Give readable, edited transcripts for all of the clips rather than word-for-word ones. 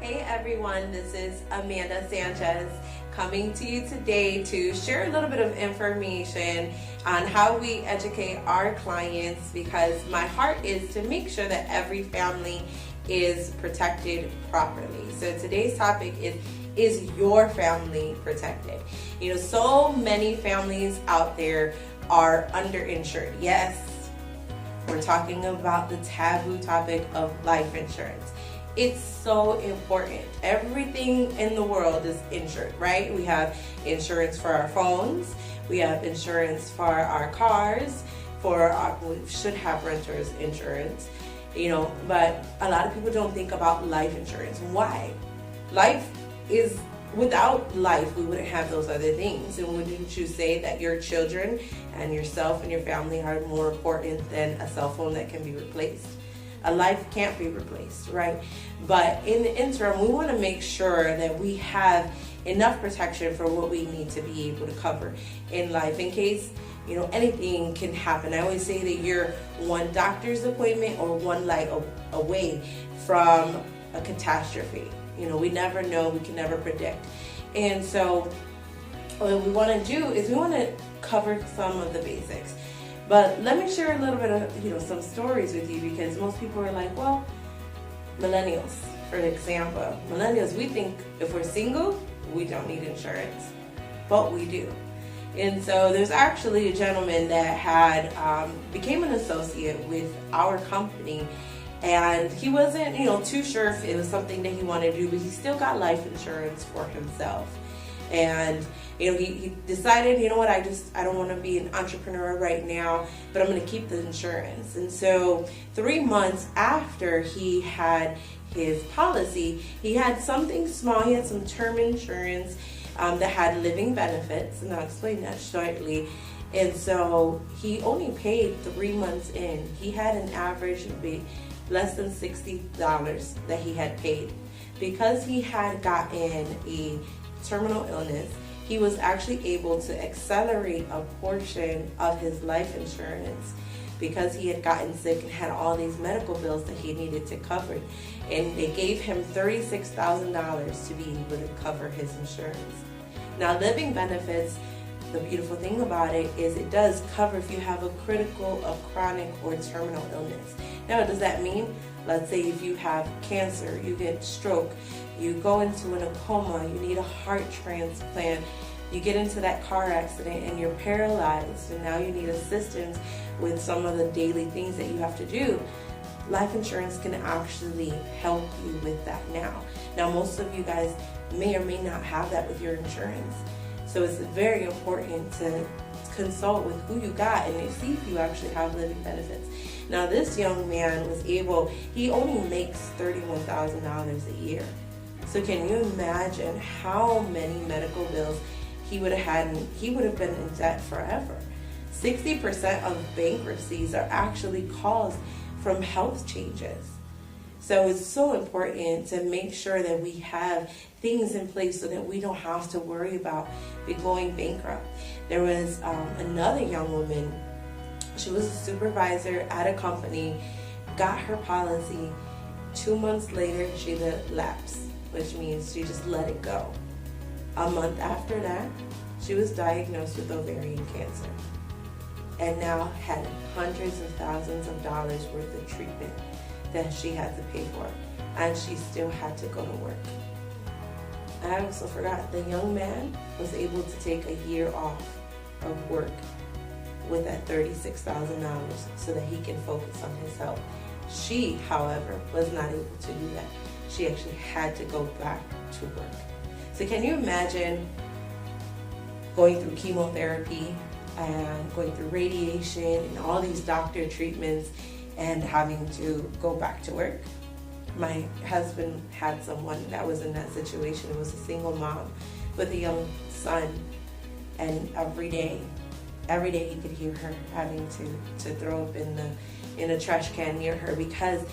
Hey everyone, this is Amanda Sanchez coming to you today to share a little bit of information on how we educate our clients, because my heart is to make sure that every family is protected properly. So today's topic is your family protected? You know, so many families out there are underinsured. Yes, we're talking about the taboo topic of life insurance. It's so important. Everything in the world is insured, right? We have insurance for our phones. We have insurance for our cars. We should have renters insurance, you know, but a lot of people don't think about life insurance. Why? Without life, we wouldn't have those other things. And wouldn't you say that your children and yourself and your family are more important than a cell phone that can be replaced? A life can't be replaced, right? But in the interim, we want to make sure that we have enough protection for what we need to be able to cover in life in case, you know, anything can happen. I always say that you're one doctor's appointment or one light away from a catastrophe. You know, we never know, we can never predict. And so what we want to do is we want to cover some of the basics. But let me share a little bit of, you know, some stories with you, because most people are like, well, millennials, for example. Millennials, we think if we're single, we don't need insurance, but we do. And so there's actually a gentleman that had became an associate with our company, and he wasn't, you know, too sure if it was something that he wanted to do, but he still got life insurance for himself. And you know, he decided, you know what, I don't want to be an entrepreneur right now, but I'm going to keep the insurance. And so 3 months after he had his policy, he had something small. He had some term insurance that had living benefits, and I'll explain that shortly. And so he only paid 3 months in. He had an average of less than $60 that he had paid. Because he had gotten a terminal illness, he was actually able to accelerate a portion of his life insurance because he had gotten sick and had all these medical bills that he needed to cover. And they gave him $36,000 to be able to cover his insurance. Now, living benefits, the beautiful thing about it is it does cover if you have a critical, a chronic, or terminal illness. Now, what does that mean? Let's say if you have cancer, you get stroke, you go into a coma, you need a heart transplant, you get into that car accident and you're paralyzed, and now you need assistance with some of the daily things that you have to do. Life insurance can actually help you with that now. Now, most of you guys may or may not have that with your insurance. So it's very important to consult with who you got and see if you actually have living benefits. Now, this young man was able, he only makes $31,000 a year. So can you imagine how many medical bills he would have had, and he would have been in debt forever. 60% of bankruptcies are actually caused from health changes. So it's so important to make sure that we have things in place so that we don't have to worry about going bankrupt. There was another young woman. She was a supervisor at a company, got her policy. 2 months later, she lapsed, which means she just let it go. A month after that, she was diagnosed with ovarian cancer and now had hundreds of thousands of dollars worth of treatment that she had to pay for, and she still had to go to work. And I also forgot, the young man was able to take a year off of work with that $36,000 so that he can focus on his health. She, however, was not able to do that. She actually had to go back to work. So can you imagine going through chemotherapy and going through radiation and all these doctor treatments and having to go back to work? My husband had someone that was in that situation. It was a single mom with a young son, and every day he could hear her having to throw up in a trash can near her because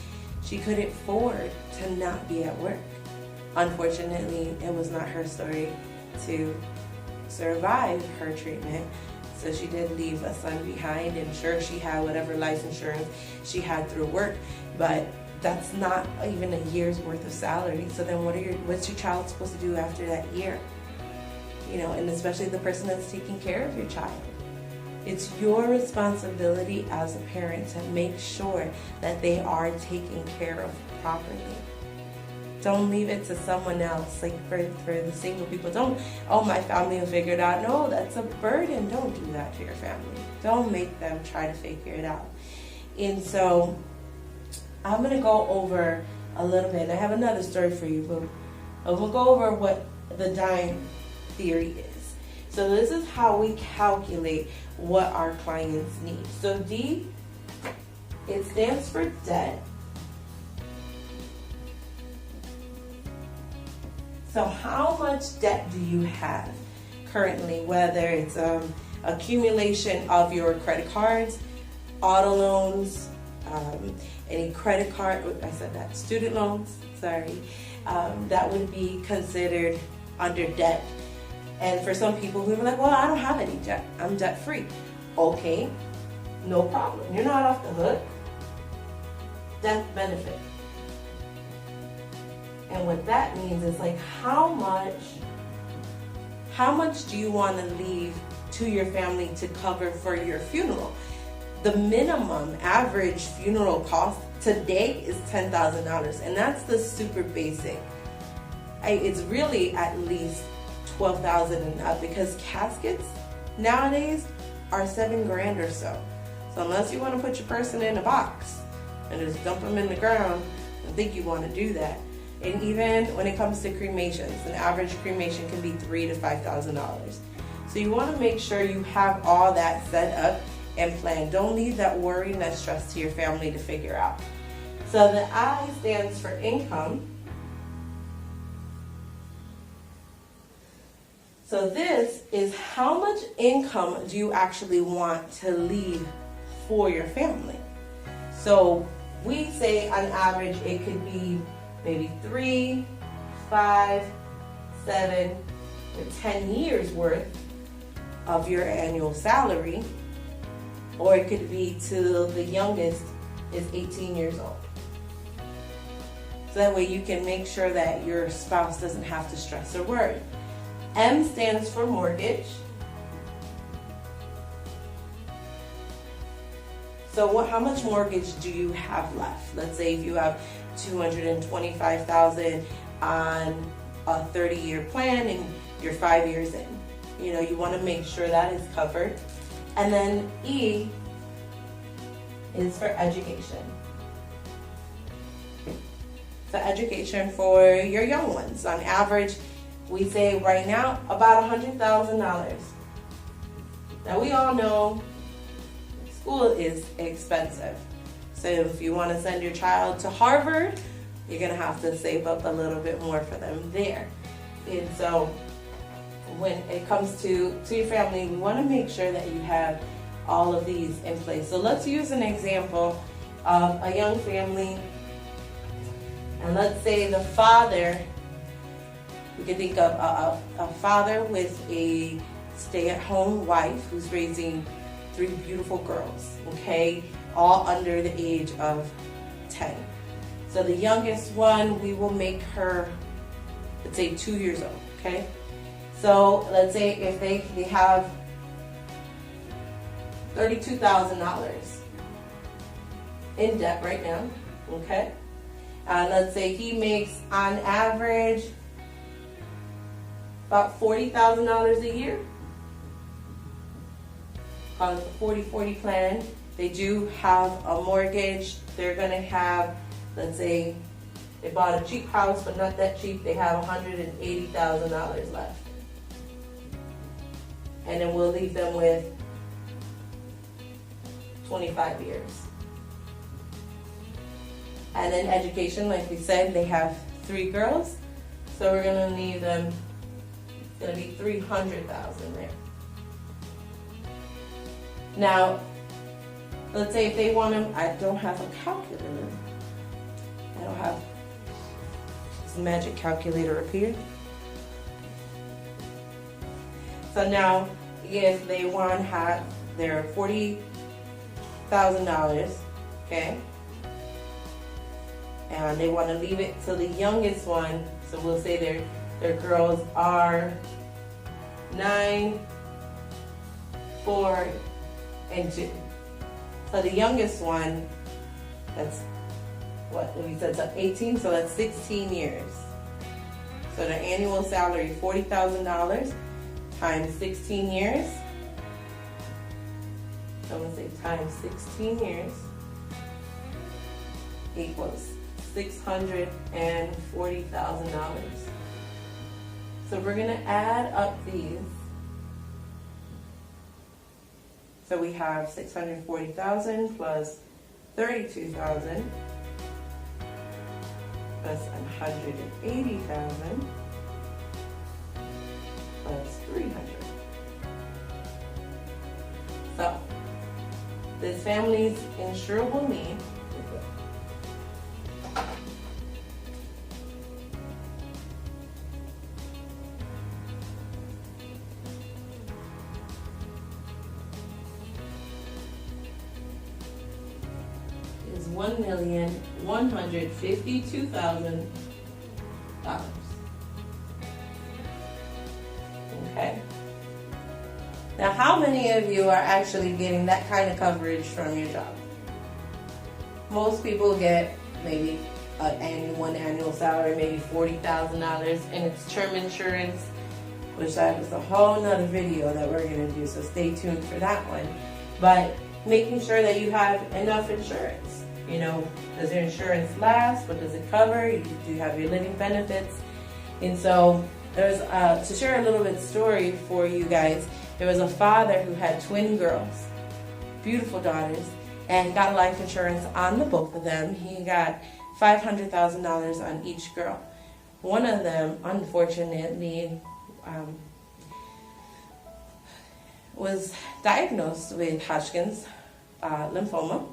she couldn't afford to not be at work. Unfortunately, it was not her story to survive her treatment. So she did leave a son behind, and sure, she had whatever life insurance she had through work, but that's not even a year's worth of salary. So then what's your child supposed to do after that year? And especially the person that's taking care of your child. It's your responsibility as a parent to make sure that they are taken care of properly. Don't leave it to someone else. Like for the single people, my family will figure it out. No, that's a burden. Don't do that to your family. Don't make them try to figure it out. And so I'm going to go over a little bit. I have another story for you, but we'll go over what the dime theory is. So this is how we calculate what our clients need. So D, it stands for debt. So how much debt do you have currently, whether it's accumulation of your credit cards, auto loans, any credit card, student loans, that would be considered under debt. And for some people who are like, well, I don't have any debt, I'm debt free. Okay, no problem. You're not off the hook. Death benefit. And what that means is like, how much do you want to leave to your family to cover for your funeral? The minimum average funeral cost today is $10,000, and that's the super basic. It's really at least $12,000 and up, because caskets nowadays are $7,000 or so. So unless you want to put your person in a box and just dump them in the ground, I think you want to do that. And even when it comes to cremations, an average cremation can be $3,000 to $5,000. So you want to make sure you have all that set up and planned. Don't leave that worry and that stress to your family to figure out. So the I stands for income. So this is how much income do you actually want to leave for your family. So we say on average it could be maybe 3, 5, 7, or 10 years worth of your annual salary, or it could be till the youngest is 18 years old. So that way you can make sure that your spouse doesn't have to stress or worry. M stands for mortgage. So how much mortgage do you have left? Let's say if you have $225,000 on a 30-year plan and you're 5 years in. You want to make sure that is covered. And then E is for education. So education for your young ones. On average, we say right now about $100,000. Now we all know school is expensive. So if you want to send your child to Harvard, you're going to have to save up a little bit more for them there. And so when it comes to your family, we want to make sure that you have all of these in place. So let's use an example of a young family. And let's say the father, we can think of a father with a stay-at-home wife who's raising 3 beautiful girls, okay? All under the age of 10. So the youngest one, we will make her, let's say 2 years old, okay? So let's say if they have $32,000 in debt right now, okay? Let's say he makes on average about $40,000 a year. Call it the 40-40 plan. They do have a mortgage. They're going to have, let's say, they bought a cheap house, but not that cheap. They have $180,000 left. And then we'll leave them with 25 years. And then education, like we said, they have 3 girls. So we're going to leave them, it's going to be $300,000 there. Now, let's say if they want them, I don't have a calculator. I don't have this magic calculator up here. So now, if they want to have their $40,000, okay? and they want to leave it till the youngest one. So we'll say their girls are 9, 4, and 2. So the youngest one, that's what we said, so 18, so that's 16 years. So their annual salary, $40,000 times 16 years. So I'm going to say times 16 years equals $640,000. So we're going to add up these. So we have 640,000 plus 32,000 plus 180,000 plus 300. So this family's insurable need is $1,152,000. Okay. Now, how many of you are actually getting that kind of coverage from your job? Most people get maybe one annual salary, maybe $40,000, and it's term insurance, which that is a whole nother video that we're going to do, so stay tuned for that one. But making sure that you have enough insurance. You know, does your insurance last? What does it cover? Do you have your living benefits? And so there's, to share a little bit story for you guys, there was a father who had twin girls, beautiful daughters, and got life insurance on the both of them. He got $500,000 on each girl. One of them, unfortunately, was diagnosed with Hodgkin's lymphoma.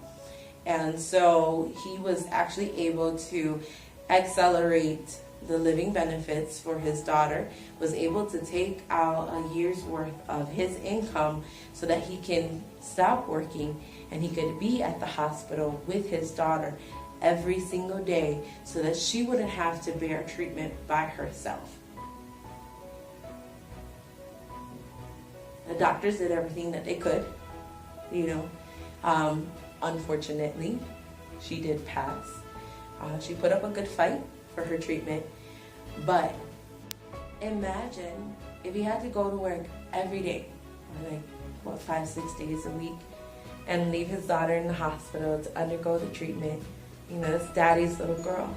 And so he was actually able to accelerate the living benefits for his daughter, was able to take out a year's worth of his income so that he can stop working and he could be at the hospital with his daughter every single day so that she wouldn't have to bear treatment by herself. The doctors did everything that they could, you know. Unfortunately, she did pass. She put up a good fight for her treatment, but imagine if he had to go to work every day, like 5-6 days a week, and leave his daughter in the hospital to undergo the treatment. You know, it's daddy's little girl.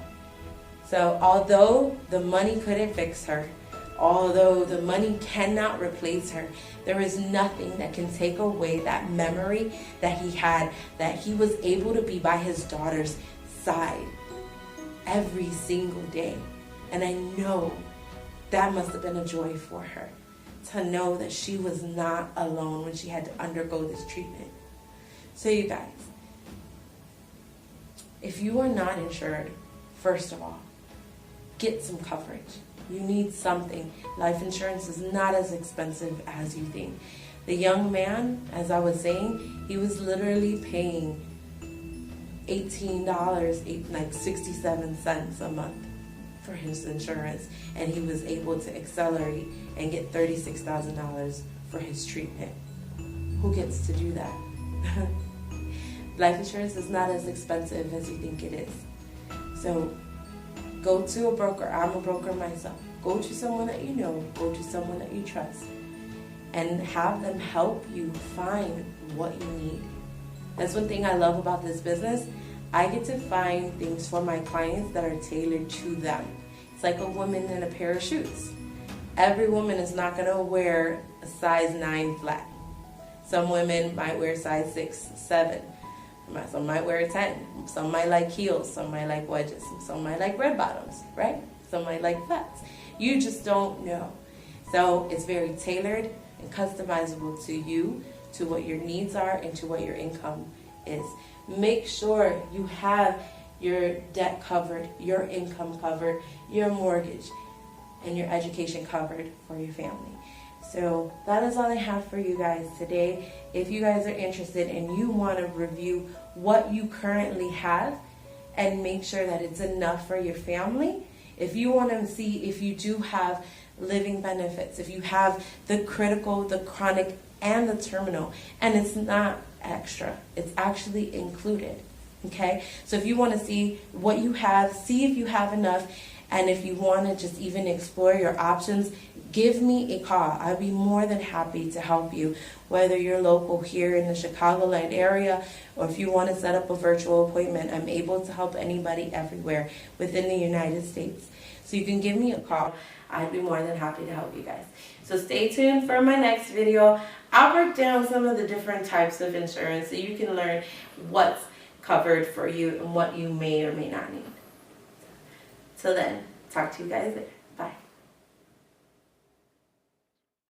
So although the money couldn't fix her, although the money cannot replace her, there is nothing that can take away that memory that he had, that he was able to be by his daughter's side every single day. And I know that must have been a joy for her, to know that she was not alone when she had to undergo this treatment. So you guys, if you are not insured, first of all, get some coverage. You need something. Life insurance is not as expensive as you think. The young man, as I was saying, he was literally paying $18, like 67 cents a month for his insurance, and he was able to accelerate and get $36,000 for his treatment. Who gets to do that? Life insurance is not as expensive as you think it is. So go to a broker. I'm a broker myself. Go to someone that you know. Go to someone that you trust. And have them help you find what you need. That's one thing I love about this business. I get to find things for my clients that are tailored to them. It's like a woman in a pair of shoes. Every woman is not going to wear a size 9 flat. Some women might wear size 6, 7. Some might wear a 10. Some might like heels. Some might like wedges. Some might like red bottoms, right? Some might like flats. You just don't know. So it's very tailored and customizable to you, to what your needs are, and to what your income is. Make sure you have your debt covered, your income covered, your mortgage, and your education covered for your family. So that is all I have for you guys today. If you guys are interested and you want to review what you currently have, and make sure that it's enough for your family. If you want to see if you do have living benefits, if you have the critical, the chronic, and the terminal, and it's not extra, it's actually included. Okay, so if you want to see what you have, see if you have enough, and if you want to just even explore your options, give me a call. I'd be more than happy to help you, whether you're local here in the Chicagoland area, or if you want to set up a virtual appointment. I'm able to help anybody everywhere within the United States. So you can give me a call. I'd be more than happy to help you guys. So stay tuned for my next video. I'll break down some of the different types of insurance so you can learn what's covered for you and what you may or may not need. Till then, talk to you guys later.